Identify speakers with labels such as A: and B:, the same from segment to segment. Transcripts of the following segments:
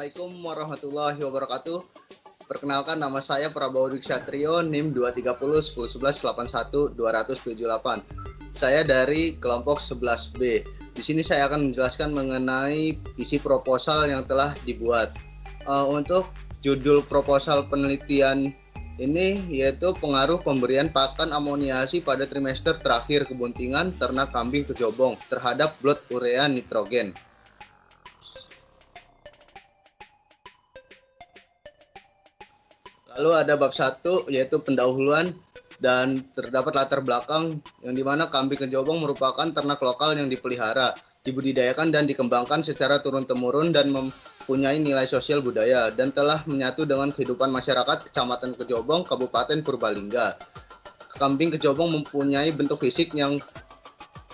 A: Assalamualaikum warahmatullahi wabarakatuh. Perkenalkan, nama saya Prabowo Diksatrio, NIM 230 11 11 81 278. Saya dari kelompok 11B. Di sini saya akan menjelaskan mengenai isi proposal yang telah dibuat. Untuk judul proposal penelitian ini yaitu pengaruh pemberian pakan amoniasi pada trimester terakhir kebuntingan ternak kambing kejobong terhadap blood urea nitrogen. Lalu ada bab 1 yaitu pendahuluan dan terdapat latar belakang yang dimana kambing kejobong merupakan ternak lokal yang dipelihara, dibudidayakan dan dikembangkan secara turun-temurun dan mempunyai nilai sosial budaya dan telah menyatu dengan kehidupan masyarakat Kecamatan Kejobong, Kabupaten Purbalingga. Kambing kejobong mempunyai bentuk fisik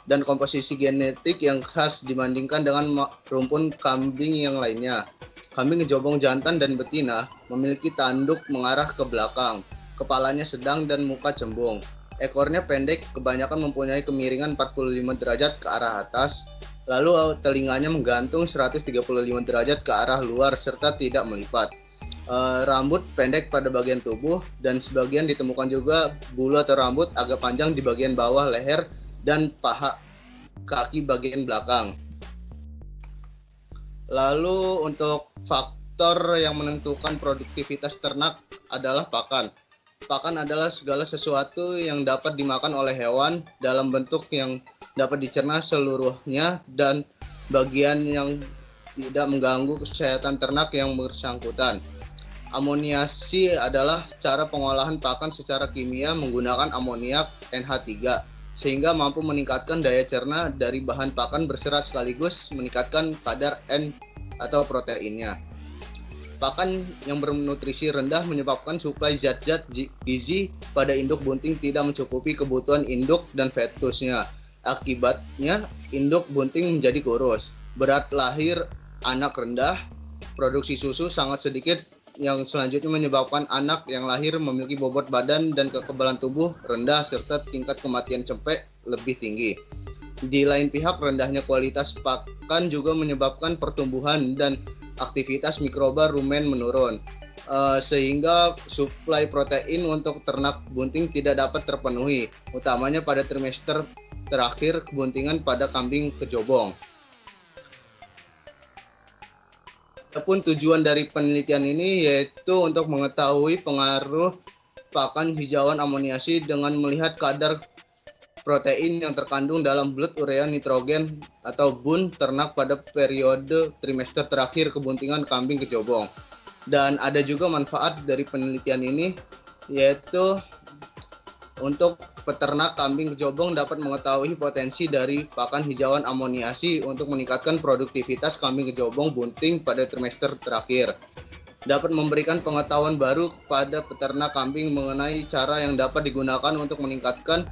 A: dan komposisi genetik yang khas dibandingkan dengan rumpun kambing yang lainnya. Kambing kejobong jantan dan betina memiliki tanduk mengarah ke belakang, kepalanya sedang dan muka cembung. Ekornya pendek, kebanyakan mempunyai kemiringan 45 derajat ke arah atas, lalu telinganya menggantung 135 derajat ke arah luar serta tidak melipat. Rambut pendek pada bagian tubuh dan sebagian ditemukan juga bulu atau rambut agak panjang di bagian bawah leher dan paha kaki bagian belakang. Lalu untuk faktor yang menentukan produktivitas ternak adalah pakan. Pakan adalah segala sesuatu yang dapat dimakan oleh hewan dalam bentuk yang dapat dicerna seluruhnya dan bagian yang tidak mengganggu kesehatan ternak yang bersangkutan. Amoniasi adalah cara pengolahan pakan secara kimia menggunakan amoniak NH3 sehingga mampu meningkatkan daya cerna dari bahan pakan berserat sekaligus meningkatkan kadar N atau proteinnya. Pakan yang bernutrisi rendah menyebabkan suplai zat-zat gizi pada induk bunting tidak mencukupi kebutuhan induk dan fetusnya. Akibatnya, induk bunting menjadi kurus, berat lahir anak rendah, produksi susu sangat sedikit yang selanjutnya menyebabkan anak yang lahir memiliki bobot badan dan kekebalan tubuh rendah serta tingkat kematian cempek lebih tinggi. Di lain pihak, rendahnya kualitas pakan juga menyebabkan pertumbuhan dan aktivitas mikroba rumen menurun, sehingga suplai protein untuk ternak bunting tidak dapat terpenuhi, utamanya pada trimester terakhir kebuntingan pada kambing kejobong. Adapun tujuan dari penelitian ini yaitu untuk mengetahui pengaruh pakan hijauan amoniasi dengan melihat kadar protein yang terkandung dalam blood urea nitrogen atau BUN ternak pada periode trimester terakhir kebuntingan kambing kejobong. Dan ada juga manfaat dari penelitian ini yaitu untuk peternak kambing kejobong dapat mengetahui potensi dari pakan hijauan amoniasi untuk meningkatkan produktivitas kambing kejobong bunting pada trimester terakhir. Dapat memberikan pengetahuan baru kepada peternak kambing mengenai cara yang dapat digunakan untuk meningkatkan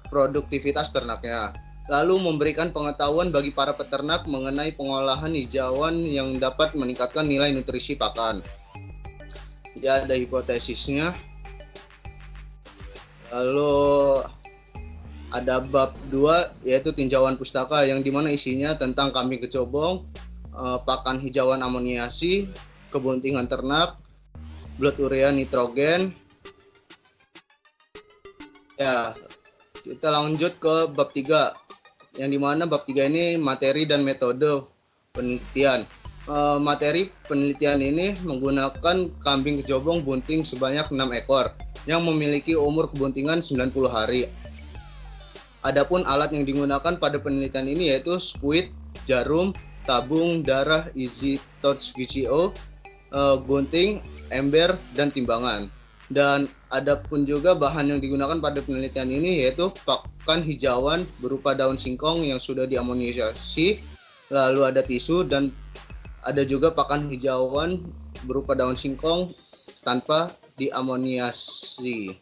A: produktivitas ternaknya. Lalu memberikan pengetahuan bagi para peternak mengenai pengolahan hijauan yang dapat meningkatkan nilai nutrisi pakan. Ya, ada hipotesisnya. Lalu ada bab 2 yaitu tinjauan pustaka yang dimana isinya tentang kambing kejobong, pakan hijauan amoniasi, kebuntingan ternak, blood urea nitrogen. Ya, kita lanjut ke bab 3 yang dimana bab 3 ini materi dan metode penelitian. Materi penelitian ini menggunakan kambing kejobong bunting sebanyak 6 ekor yang memiliki umur kebuntingan 90 hari. Adapun alat yang digunakan pada penelitian ini yaitu spuit, jarum, tabung darah easy touch VCO, gunting, ember, dan timbangan. Dan adapun juga bahan yang digunakan pada penelitian ini yaitu pakan hijauan berupa daun singkong yang sudah diamoniasi, lalu ada tisu, dan ada juga pakan hijauan berupa daun singkong tanpa diamoniasi.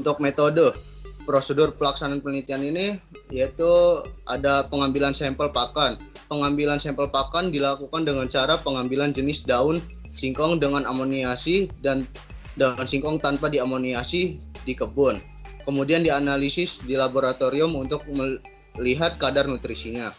A: Untuk metode prosedur pelaksanaan penelitian ini yaitu ada pengambilan sampel pakan. Pengambilan sampel pakan dilakukan dengan cara pengambilan jenis daun singkong dengan amoniasi dan daun singkong tanpa diamoniasi di kebun. Kemudian dianalisis di laboratorium untuk melihat kadar nutrisinya.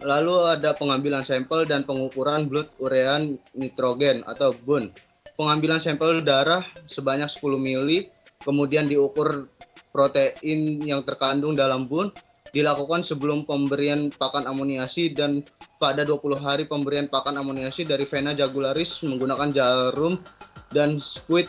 A: Lalu ada pengambilan sampel dan pengukuran blood urea nitrogen atau BUN. Pengambilan sampel darah sebanyak 10 mili, kemudian diukur protein yang terkandung dalam BUN, dilakukan sebelum pemberian pakan amoniasi dan pada 20 hari pemberian pakan amoniasi dari vena jugularis menggunakan jarum dan squid.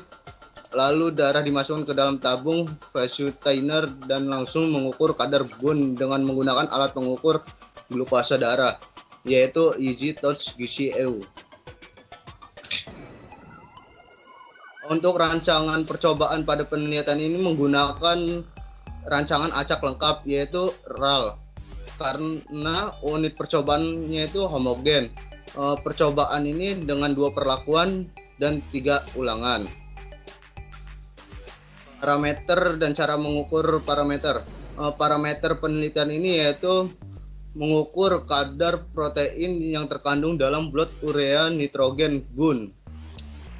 A: Lalu darah dimasukkan ke dalam tabung vasectoiner dan langsung mengukur kadar BUN dengan menggunakan alat pengukur glukosa darah, yaitu Easy Touch GCEU. Untuk rancangan percobaan pada penelitian ini menggunakan rancangan acak lengkap, yaitu RAL, karena unit percobaannya itu homogen. Percobaan ini dengan 2 perlakuan dan 3 ulangan. Parameter dan cara mengukur parameter. Parameter penelitian ini yaitu mengukur kadar protein yang terkandung dalam blood urea nitrogen BUN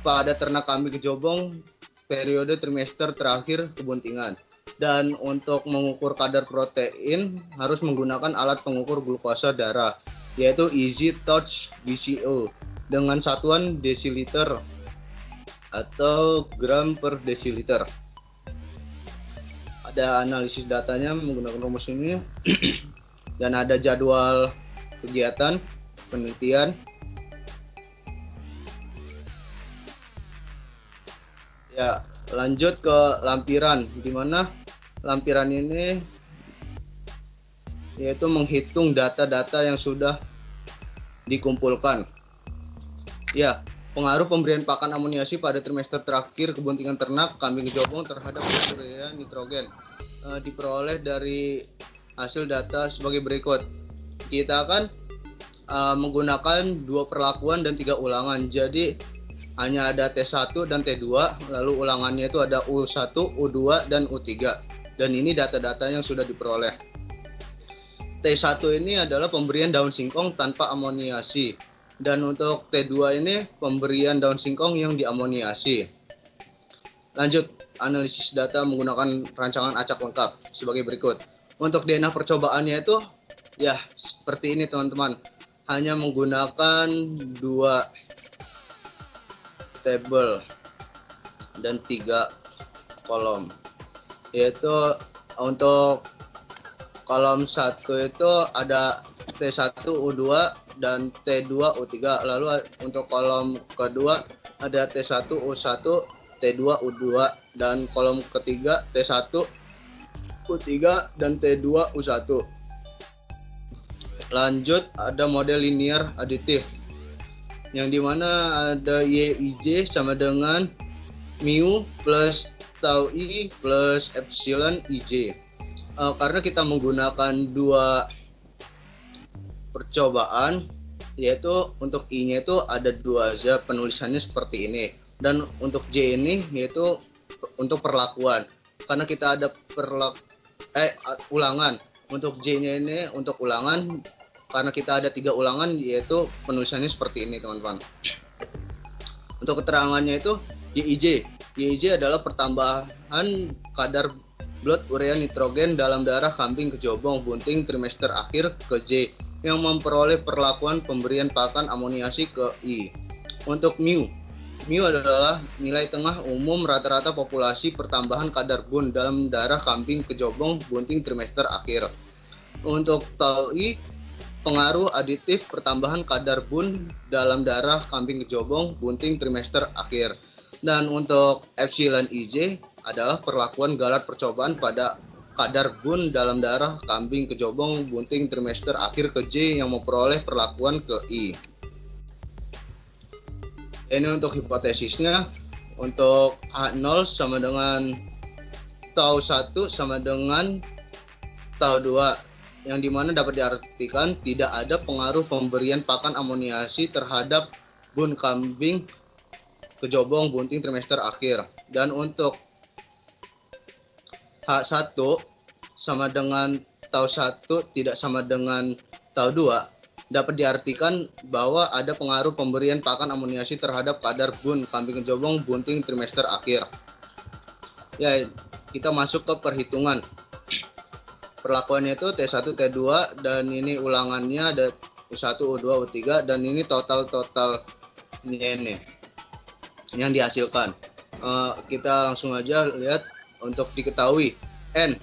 A: pada ternak kambing kejobong periode trimester terakhir kebuntingan. Dan untuk mengukur kadar protein harus menggunakan alat pengukur glukosa darah, yaitu Easy Touch GCO dengan satuan desiliter atau gram per desiliter. Ada analisis datanya menggunakan rumus ini. Dan ada jadwal kegiatan penelitian. Ya, lanjut ke lampiran, di mana lampiran ini yaitu menghitung data-data yang sudah dikumpulkan. Ya, pengaruh pemberian pakan amoniasi pada trimester terakhir kebuntingan ternak kambing kejobong terhadap urea nitrogen diperoleh dari hasil data sebagai berikut. Kita akan menggunakan 2 perlakuan dan 3 ulangan. Jadi hanya ada T1 dan T2, lalu ulangannya itu ada U1, U2 dan U3. Dan ini data-data yang sudah diperoleh. T1 ini adalah pemberian daun singkong tanpa amoniasi. Dan untuk T2 ini pemberian daun singkong yang diamoniasi. Lanjut, analisis data menggunakan rancangan acak lengkap sebagai berikut. Untuk DNA percobaannya itu ya seperti ini teman-teman, hanya menggunakan 2 tabel dan 3 kolom, yaitu untuk kolom 1 itu ada T1 U2 dan T2 U3, lalu untuk kolom kedua ada T1 U1 T2 U2 dan kolom ketiga T1 U3 dan T2 U1. Lanjut ada model linear aditif yang dimana ada YIJ sama dengan mu plus tau I plus epsilon IJ. Karena kita menggunakan 2 percobaan, yaitu untuk I-nya itu ada 2 aja, penulisannya seperti ini, dan untuk J ini yaitu untuk perlakuan, karena kita ada ulangan. Untuk J-nya ini untuk ulangan, karena kita ada 3 ulangan, yaitu penulisannya seperti ini teman-teman. Untuk keterangannya itu YIJ adalah pertambahan kadar blood urea nitrogen dalam darah kambing kejobong bunting trimester akhir ke J yang memperoleh perlakuan pemberian pakan amoniasi ke I. Untuk mu adalah nilai tengah umum rata-rata populasi pertambahan kadar BUN dalam darah kambing kejobong bunting trimester akhir. Untuk tau I, pengaruh aditif pertambahan kadar BUN dalam darah kambing kejobong bunting trimester akhir. Dan untuk epsilon IJ adalah perlakuan galat percobaan pada kadar BUN dalam darah kambing kejobong bunting trimester akhir ke J yang memperoleh perlakuan ke I. Ini untuk hipotesisnya. Untuk H0 sama dengan tau 1 sama dengan tau 2, yang dimana dapat diartikan tidak ada pengaruh pemberian pakan amoniasi terhadap BUN kambing kejobong bunting trimester akhir. Dan untuk H1 sama dengan tau 1 tidak sama dengan tau 2, dapat diartikan bahwa ada pengaruh pemberian pakan amoniasi terhadap kadar BUN kambing kejobong bunting trimester akhir. Ya, kita masuk ke perhitungan. Perlakuannya itu T1 T2 dan ini ulangannya ada U1, U2, U3, dan ini total-totalnya ini yang dihasilkan. Kita langsung aja lihat untuk diketahui. N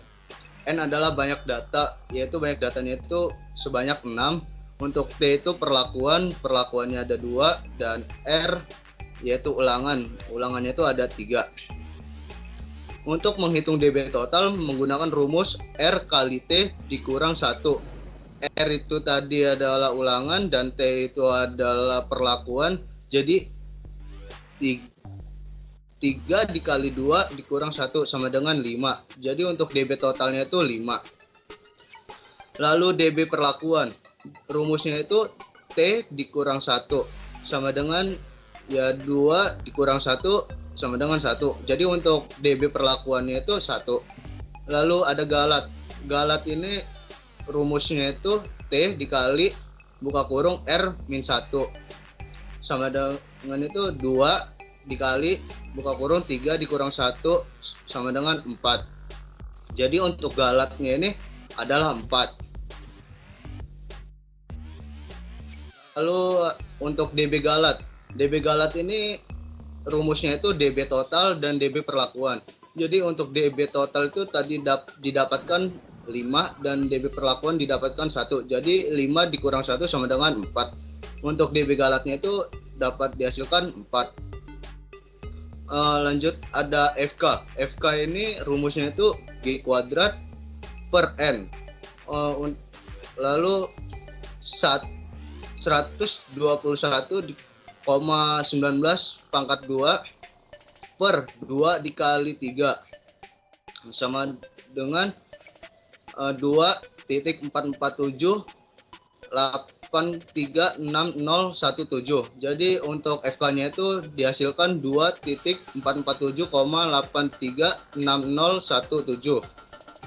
A: adalah banyak data, yaitu banyak datanya itu sebanyak 6. Untuk T itu perlakuannya ada 2, dan R yaitu ulangannya itu ada 3. Untuk menghitung DB total menggunakan rumus R kali T dikurang 1. R itu tadi adalah ulangan dan T itu adalah perlakuan. Jadi 3 dikali 2 dikurang 1 sama dengan 5. Jadi untuk DB totalnya itu 5. Lalu DB perlakuan, rumusnya itu T dikurang 1 sama dengan 2 dikurang 1 sama dengan 1. Jadi untuk DB perlakuannya itu 1. Lalu ada galat. Galat ini rumusnya itu T dikali buka kurung R min 1 sama dengan itu 2 dikali buka kurung 3 dikurang 1 sama dengan 4. Jadi untuk galatnya ini adalah 4. Lalu untuk DB galat ini rumusnya itu DB total dan DB perlakuan. Jadi untuk DB total itu tadi didapatkan 5 dan DB perlakuan didapatkan 1. Jadi 5 dikurang 1 sama dengan 4. Untuk DB galatnya itu dapat dihasilkan 4. Lanjut ada FK. FK ini rumusnya itu G kuadrat per N. Lalu 121,19 pangkat 2 per 2 dikali 3 sama dengan 2.447836017. Jadi untuk FK-nya itu dihasilkan 2.447,836017.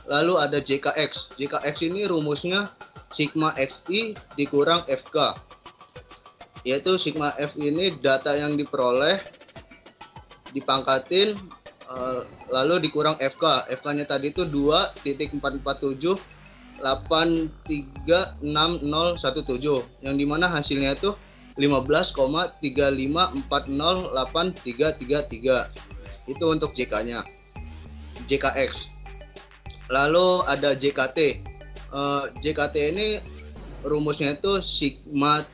A: Lalu ada JKX. JKX ini rumusnya sigma XI dikurang FK. Yaitu sigma F ini data yang diperoleh dipangkatin lalu dikurang FK. FK-nya tadi itu 2.447836017 yang dimana hasilnya itu 15,35408333. Itu untuk JK-nya. JKX. Lalu ada JKT. JKT ini rumusnya itu sigma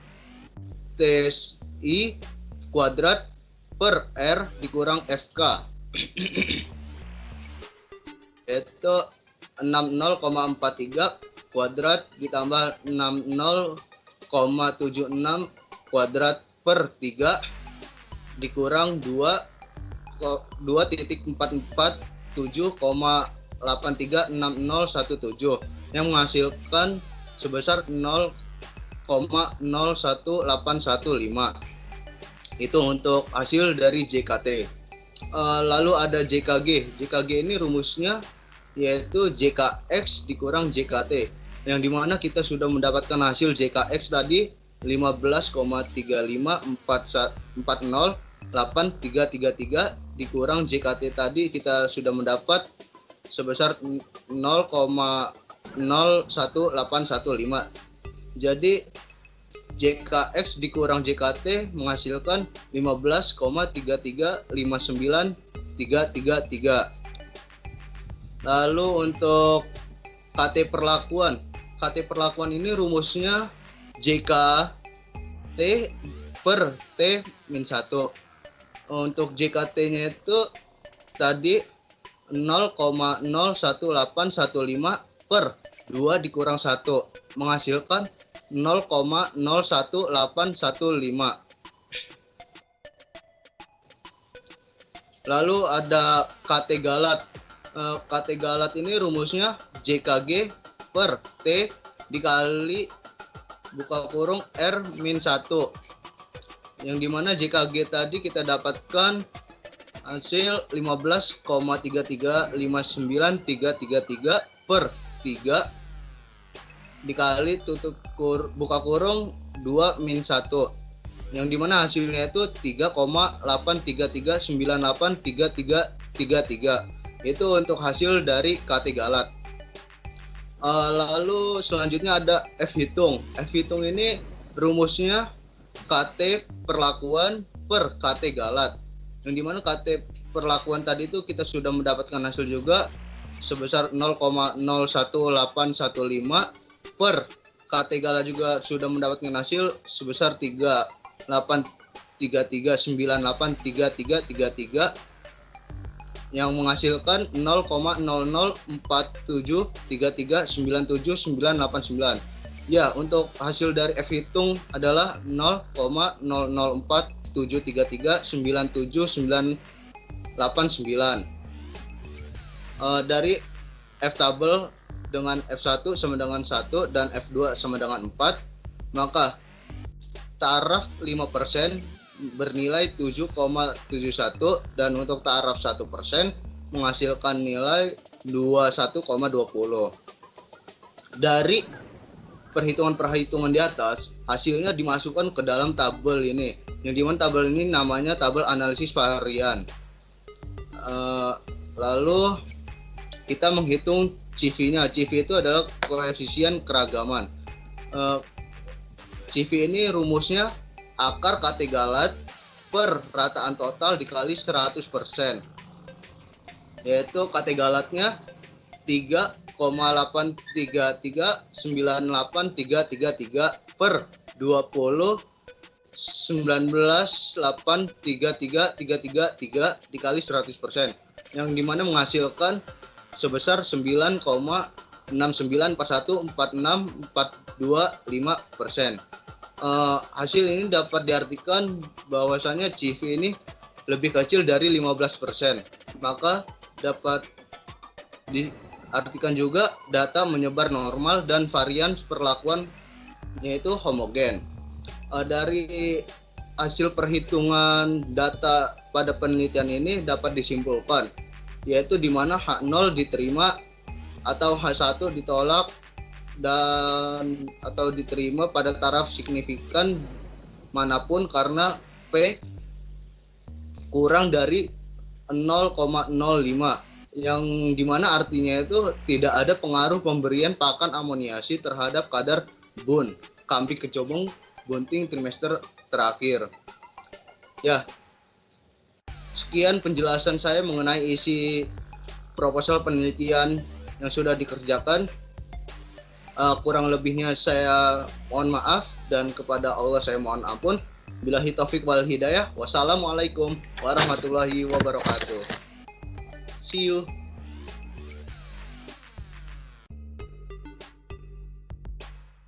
A: TSI kuadrat per R dikurang FK. Itu 60,43 kuadrat ditambah 60,76 kuadrat per 3 dikurang 2,447,836017 yang menghasilkan sebesar 0,01815. Itu untuk hasil dari JKT. Lalu ada JKG. JKG ini rumusnya yaitu JKX dikurang JKT, yang dimana kita sudah mendapatkan hasil JKX tadi 15,35408333 dikurang JKT tadi kita sudah mendapat sebesar 0,01815. Jadi JKX dikurang JKT menghasilkan 15,3359333. Lalu untuk KT perlakuan. KT perlakuan ini rumusnya JKT per T min 1. Untuk JKT-nya itu tadi 0,01815 per 2 dikurang 1 menghasilkan 0,01815. Lalu ada KT galat. KT galat ini rumusnya JKG per T dikali buka kurung R min 1, yang dimana JKG tadi kita dapatkan hasil 15,3359333 per 3 dikali buka kurung 2 min 1, yang dimana hasilnya itu 3,833983333. Itu untuk hasil dari KT galat. Lalu selanjutnya ada F hitung. F hitung ini rumusnya KT perlakuan per KT galat. Yang dimana KT perlakuan tadi itu kita sudah mendapatkan hasil juga sebesar 0,01815 per KT galat juga sudah mendapatkan hasil sebesar 3833983333 yang menghasilkan 0,004733979989. Ya, untuk hasil dari F hitung adalah 0,04733979989. Dari F tabel dengan F1 sama dengan 1 dan F2 sama dengan 4, maka taraf 5% bernilai 7,71 dan untuk taraf 1% menghasilkan nilai 21,20. Dari perhitungan di atas, hasilnya dimasukkan ke dalam tabel ini. Yang dimana tabel ini namanya tabel analisis varian. Lalu kita menghitung CV-nya. CV itu adalah koefisien keragaman. CV ini rumusnya akar KT galat per rataan total dikali 100%. Yaitu KT galatnya 3,83398333 per 20 19,83333 dikali 100%, yang dimana menghasilkan sebesar 9,69414642,5%. Hasil ini dapat diartikan bahwasanya CV ini lebih kecil dari 15%. Maka dapat diartikan juga data menyebar normal dan varian perlakuan yaitu homogen. Dari hasil perhitungan data pada penelitian ini dapat disimpulkan yaitu di mana H0 diterima atau H1 ditolak dan atau diterima pada taraf signifikan manapun karena P kurang dari 0,05, yang dimana artinya itu tidak ada pengaruh pemberian pakan amoniasi terhadap kadar bun kambing kecomong bunting trimester terakhir. Ya, sekian penjelasan saya mengenai isi proposal penelitian yang sudah dikerjakan. Kurang lebihnya saya mohon maaf dan kepada Allah saya mohon ampun. Billahi taufik wal hidayah. Wassalamualaikum warahmatullahi wabarakatuh. See you.